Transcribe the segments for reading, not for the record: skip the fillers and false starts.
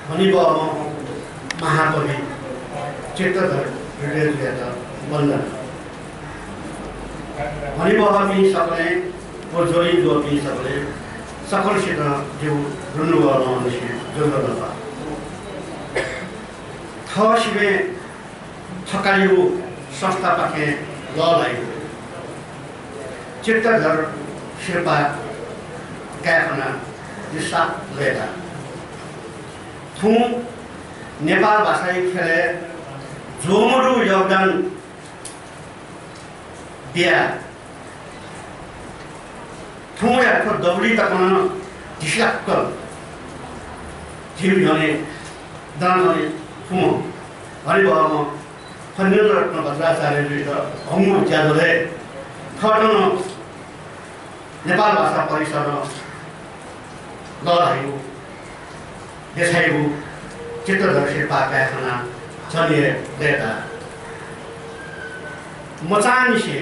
भनिबम महाकवि चित्रधर हृदयका वन्दन भनिबह पनि सबले जोरी जो पनि सबले सकलसित जो रुनु गर्नु जो गर्नु थ शिवे छकालियो संस्थापके ललाई चित्रधर शेर्पा क्याफना दिशा लेदा थु नेपाल भाषाई खेले जोमरु योगदान दिया थु याको दौडी तकन दिशाक जिउ जने दानले थु हरिबम फन्नेल रत्न भद्राचार्यले त हङु ज्यादले थर्न नेपाल भाषा परिषद लडाइयो देखाइयो चित्रधर शेर्पा कारखाना चलिए देता मचानिसे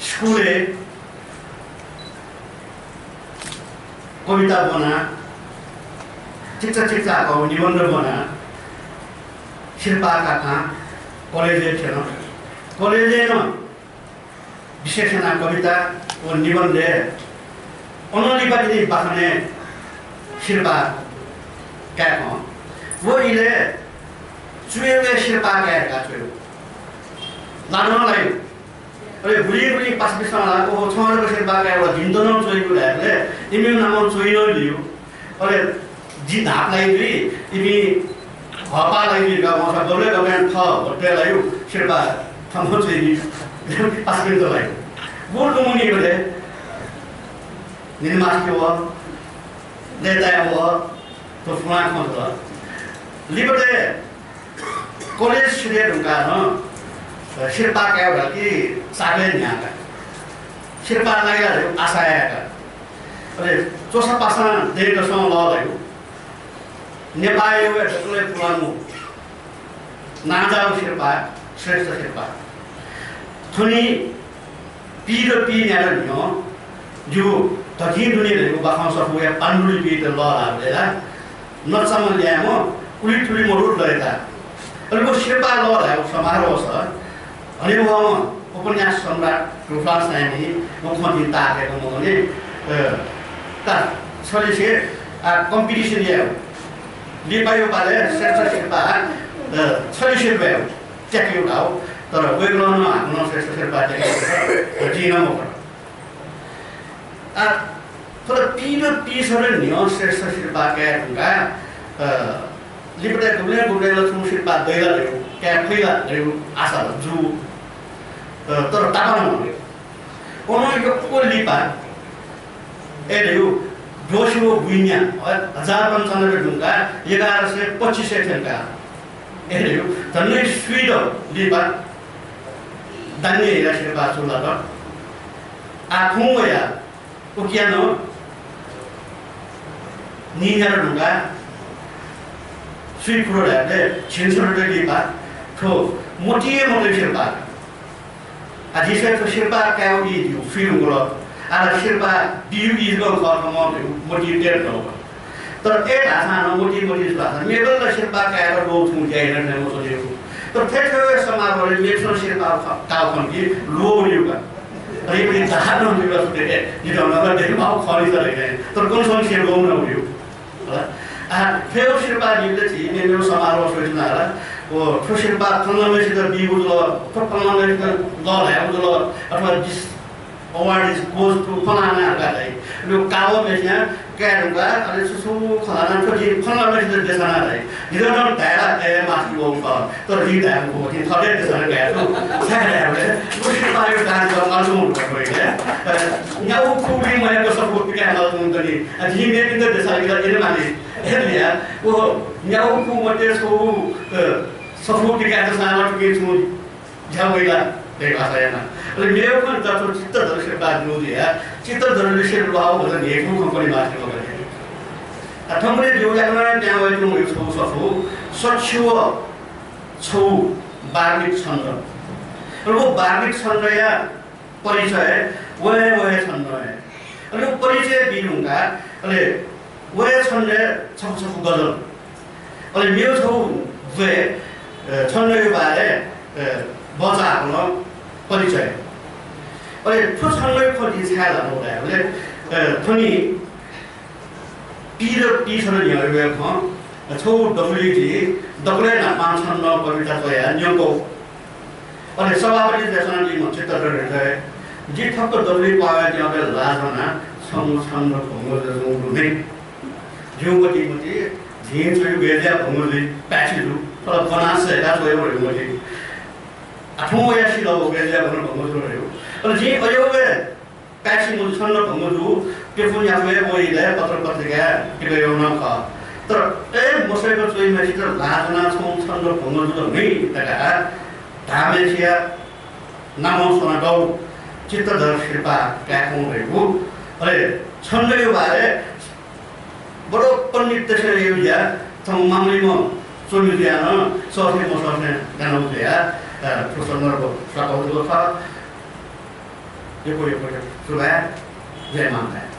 स्कुले कविता बना चित्र को निबन्ध बना शेर्पा का कॉलेज थिएन कॉलेज विशेषण कविता और निबन्ध अनलिपाटी बाखने शेर्पा क्या वो इले चुएले शेर्पा क्या चुयो लानलाई अरे बुढी पास बिसमा लागेको छमरको शेर्पा क्या एउटा जिन्दन चोइको ल्याले इमी नाम चोइनो लियो अरे जी धापलाई दुई इमी हपालाई दुई गाउँमा डल्लै गमेन थ होटेलाई शेर्पा थमो चोइनी पास बिसलाई बोल्नु मुनि गरे निर्मास्के हो लेता हो तो फुला खन्छ लिबरे कॉलेज स्टुडेन्ट हुँका न शेर्पा का एउटा कि साले न्याका शेर्पा लागेर आशा आएका अरे चोसा पासा देशसँग लगायो नेपाली टक्लै पुरानो नाजाउ शेर्पा श्रेष्ठ शेर्पा थुनी पी र पी न्यार नियो जो तकी दुनियाँको बाखाउ सक्नु या पाण्डुली पी त लहरालेला नचमा ल्यामो उली टुली मरुड लयता अरे वो शेर्पा लहरायो समारोह छ अनि वो उपन्यास सम्राट रूपलाल साइनी मुख्यमन्त्री ताकेको मगने ता छलिसे कम्पिटिसन ल्यायो लिपायो पाले श्रेष्ठ शेर्पा छलिसे भयो ट्याक्यो गाउ तर वेगलन हाम्रो श्रेष्ठ शेर्पा ट्याक्यो जिन मकर तर तीन पिसहरु नियो श्रेष्ठ शेर्पा क्या लिपटे गुले लक्ष्मी शेर्पा दैला ल्यायो क्या खैला ल्यायो आशा जु तर तापामा कोनो को लिपा ए ल्यायो जोसियो गुइन्या 1095 ढुङ्गा 1125 ठेलका ए ल्यायो धन्नै स्वीड लिपा दान्ने हेरा शेर्पा चुला त आखौँ या उकियानो निन्यार ढुङ्गा स्वीड प्रोडक्टले छिन्सरले लिपा ठो मोटिए मोटे शेर्पा आजिसे तो शेर्पा काउडी दियो फिल्म गरो आला शेर्पा दिउ इजगो खर्कम मोटी टेर नो तर ए भाषा न मोटी भाषा मेरो ल शेर्पा काएर लो छु जाइन न म सोचेको तर फेरि समारोहले मेरो शेर्पा काउ खन्की लो लिउका अरे पनि जहानो लिउका सुते निदो नगर देखि माउ खरि चले तर कुन सँग शेर गौ न लिउ फेरि शेर्पा दिले छि मेरो समारोह सोच्न होला वो शेर्पा कन्नमेसित बिगुलो कन्नमेसित ल ल्याउलो अथवा this award is goes to फलाना गालाई यो काओ मेसिया क्यारुगा अले सुसु खलाना छोजी कन्नमेसित देशनालाई हिजो न दाइला ए माथि ओका तर रि दाइको कि थले देशना गएको छाडे वो शेर्पा यो डान्स गर्नु गएको याउ कुबी मएको सपोर्ट के हाल त नि अझै मेरो त देशले एले माने हेर्लिया वो याउ कु मते सो सपोर्ट के आते साला के छु झ्याउला देखा छैन अरे मेरो पनि त चित्रधर शेर्पा दिनु दिया चित्रधरले शेर्पा भनेर हेर्नु कम्पनी माथि गरे ठम्रे जोलामा त्यहाँ गएको म यो सफो सचिव छौ बार्मिक छन्द र वो बार्मिक छन्द या परिचय वहे छन्द अरे परिचय दिनुगा अरे वहे छन्द छौ गजल 원래 미어서 왜 천로유발에 뭐자고는 버리죠. 원래 표천로유 코디 살아는 거예요. 원래 돈이 비서는 열외고 초 WG 더블에 남만 천로 버리다 거야. 연고 원래 서바버리 대선은 이 멋지다를 해. 이제 탑도 더블이 봐야 되는 라잖아. 성상로 공부를 공부네. 지금까지 뭐지? 지금까지 외대 공부를 빠지도 또 권한세가 소용을 뭐지? 통호야 싫어 외대 공부를 해요. 그런지 어려워에 빠지면 선로 공부도 비분야 왜 보이래 버터버터가 이거 요나가 또 모습을 조임을 시도 라잖아 성상로 공부도 네 다가 다음에 시야 남원선하고 चित्तधर शिल्पा क्याकों रहेको अरे छन्डयो बारे बडो पण्डित त्यसले यो या थङ मामलिमो सोमिदियान सफे मसने गानाउ दिया प्रसन्नरको स्वागत छ यो सुबह जय माता